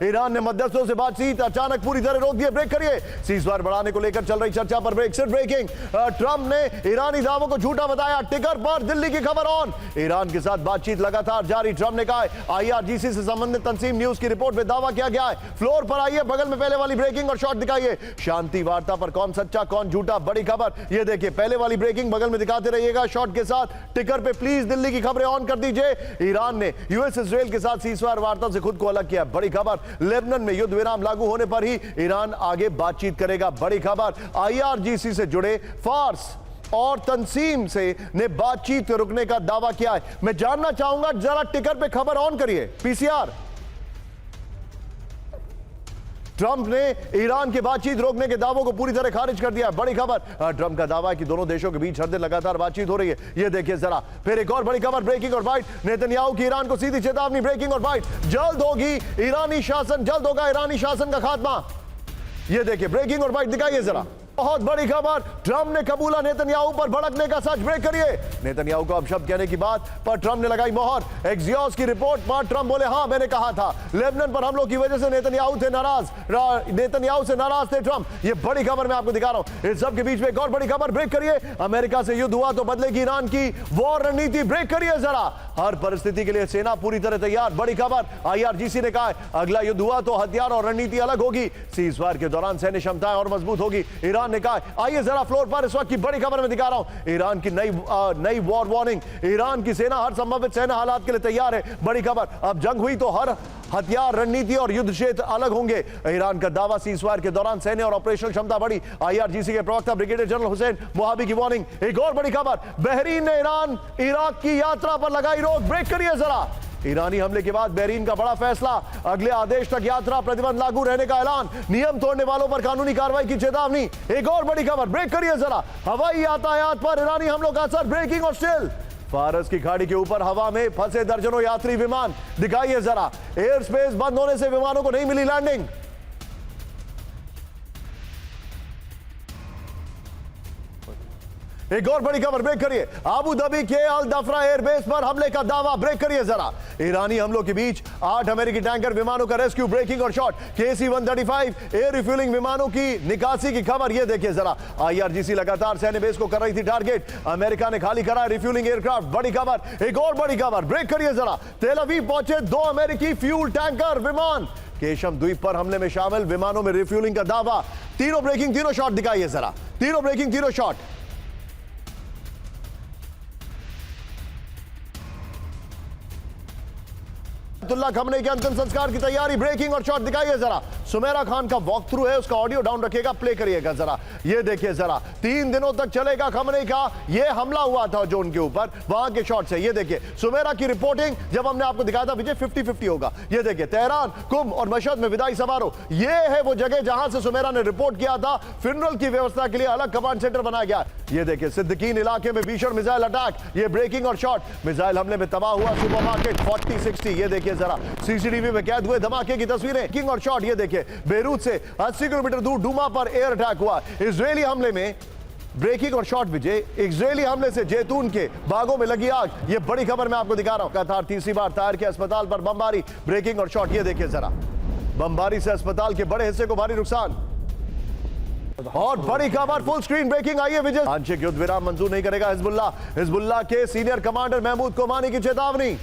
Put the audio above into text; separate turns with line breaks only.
Iran ने मध्यस्थों से बातचीत अचानक पूरी तरह रोक दिए। ब्रेक करिए। सीजफायर बढ़ाने को लेकर चल रही चर्चा पर ब्रेक। सिर्फ ब्रेकिंग, ट्रंप ने ईरानी दावों को झूठा बताया। टिकर पर दिल्ली की खबर ऑन। ईरान के साथ बातचीत लगातार जारी। ट्रंप ने कहा IRGC से संबंधित तंजीम न्यूज की रिपोर्ट में दावा किया गया है। फ्लोर पर आइए, बगल में पहले वाली ब्रेकिंग और शॉट दिखाइए। शांति वार्ता पर कौन सच्चा कौन झूठा, बड़ी खबर। ये देखिए पहले वाली ब्रेकिंग बगल में दिखाते रहिएगा शॉट के साथ। टिकर पे प्लीज दिल्ली की खबरें ऑन कर दीजिए। ईरान ने यूएस इजराइल के साथ सीजफायर वार्ता से खुद को अलग किया। बड़ी खबर। लेबनान में युद्ध विराम लागू होने पर ही ईरान आगे बातचीत करेगा। बड़ी खबर। IRGC से जुड़े फार्स और तंजीम से ने बातचीत रुकने का दावा किया है। मैं जानना चाहूंगा, जरा टिकर पे खबर ऑन करिए। PCR। ट्रंप ने ईरान की बातचीत रोकने के दावों को पूरी तरह खारिज कर दिया। बड़ी खबर। ट्रंप का दावा है कि दोनों देशों के बीच हर दिन लगातार बातचीत हो रही है। ये देखिए जरा। फिर एक और बड़ी खबर, ब्रेकिंग और बाइट। नेतन्याहू की ईरान को सीधी चेतावनी। ब्रेकिंग और बाइट। जल्द होगी ईरानी शासन, जल्द होगा ईरानी शासन का खात्मा। ये देखिए ब्रेकिंग और बाइट दिखाइए जरा। बहुत बड़ी खबर। ट्रंप ने कबूला नेतन्याहू पर भड़कने का सच। ब्रेक करिए। नेतन्याहू को अपशब्द कहने की बात पर ट्रंप ने लगाई मोहर। एक्सियोस की रिपोर्ट पर ट्रंप बोले, हां मैंने कहा था। लेबनान पर हमलों की वजह से नेतन्याहू से नाराज थे ट्रंप। ये बड़ी खबर मैं आपको दिखा रहा हूं। इस सब के बीच में एक और बड़ी खबर। ब्रेक करिए। अमेरिका से युद्ध हुआ तो बदलेगी ईरान की वॉर रणनीति। ब्रेक करिए जरा। हर परिस्थिति के लिए सेना पूरी तरह तैयार। बड़ी खबर। IRGC ने कहा अगला युद्ध हुआ तो हथियार और रणनीति अलग होगी। सीजफायर के दौरान सैन्य क्षमताएं और मजबूत होगी, ईरान ने कहा। आइए जरा फ्लोर पर इस वक्त की बड़ी खबर में दिखा रहा हूं। ईरान की नई वॉर वार्निंग। ईरान की सेना हर संभावित सैन्य हालात के लिए तैयार है। बड़ी खबर। अब जंग हुई तो हर हथियार, रणनीति और युद्ध क्षेत्र अलग होंगे। ईरान का दावा, सीजफायर के दौरान सैन्य और ऑपरेशनल क्षमता बढ़ी। IRGC के प्रवक्ता ब्रिगेडियर जनरल हुसैन मोहाबी की वार्निंग। एक और बड़ी खबर। बहरीन ने ईरान इराक की यात्रा पर लगाई रोक। ब्रेक करिए जरा। ईरानी हमले के बाद बहरीन का बड़ा फैसला। अगले आदेश तक यात्रा प्रतिबंध लागू रहने का ऐलान। नियम तोड़ने वालों पर कानूनी कार्रवाई की चेतावनी। एक और बड़ी खबर। ब्रेक करिए जरा। हवाई यातायात पर ईरानी हमलों का असर। ब्रेकिंग और स्टिल। फारस की खाड़ी के ऊपर हवा में फंसे दर्जनों यात्री विमान। दिखाइए जरा। एयर स्पेस बंद होने से विमानों को नहीं मिली लैंडिंग। एक और बड़ी खबर। ब्रेक करिए। अबू धाबी के अल दफरा एयरबेस पर हमले का दावा। ब्रेक करिए जरा। ईरानी हमलों के बीच 8 अमेरिकी टैंकर विमानों का रेस्क्यू। ब्रेकिंग और शॉट। KC-135 एयर रिफ्यूलिंग विमानों की निकासी की खबर। यह देखिए जरा। IRGC लगातार सैन्य बेस को कर रही थी टारगेट। अमेरिका ने खाली करा रिफ्यूलिंग एयरक्राफ्ट। बड़ी खबर। एक और बड़ी खबर। ब्रेक करिए जरा। तेल अवीव पहुंचे 2 अमेरिकी फ्यूल टैंकर विमान। केशम द्वीप पर हमले में शामिल विमानों में रिफ्यूलिंग का दावा। तीनों ब्रेकिंग, तीनों शॉट दिखाइए जरा। तीनों ब्रेकिंग, तीनों शॉट। अयतुल्लाह खमनेई के अंतिम संस्कार की तैयारी। ब्रेकिंग और शॉट दिखाइए जरा। सुमेरा खान का वॉक थ्रू है, उसका ऑडियो डाउन रखिएगा, प्ले करिएगा जरा। ये देखिए जरा। 3 दिनों तक चलेगा खमनेई का ये हमला हुआ था जो उनके ऊपर, वहां के शॉट्स है। ये देखिए सुमेरा की रिपोर्टिंग। जब हमने आपको दिखाया था विजय 50-50 होगा। ये देखिए तेहरान, कुम और मशहद में विदाई समारोह। ये है वो जगह जहां से सुमेरा ने रिपोर्ट किया था। फ्यूनरल की व्यवस्था के लिए अलग कमांड सेंटर बनाया गया। ये देखिए सिद्दीकीन इलाके में भीषण मिसाइल अटैक। ये ब्रेकिंग और शॉट। मिसाइल हमले में तबाह हुआ सुपरमार्केट 40-60। ये देखिए जरा। CCTV में कैद हुए धमाके की तस्वीरें। किंग और शॉट। ये देखिए बेरूत से 80 किलोमीटर दूर डूमा पर एयर अटैक हुआ। इजरायली हमले में ब्रेकिंग और शॉट। विजय, इजरायली हमले से जैतून के बागों में लगी आग। ये बड़ी खबर मैं आपको दिखा रहा हूं। कतार तीसरी बार तायर के अस्पताल पर बमबारी। ब्रेकिंग और शॉट। ये देखिए जरा। बमबारी से अस्पताल के बड़े हिस्से को भारी नुकसान। और बड़ी खबर फुल स्क्रीन ब्रेकिंग। आइए विजय। आंशिक युद्ध विराम मंजूर नहीं करेगा हिजबुल्लाह। हिजबुल्लाह के सीनियर कमांडर महमूद कोमानी की चेतावनी।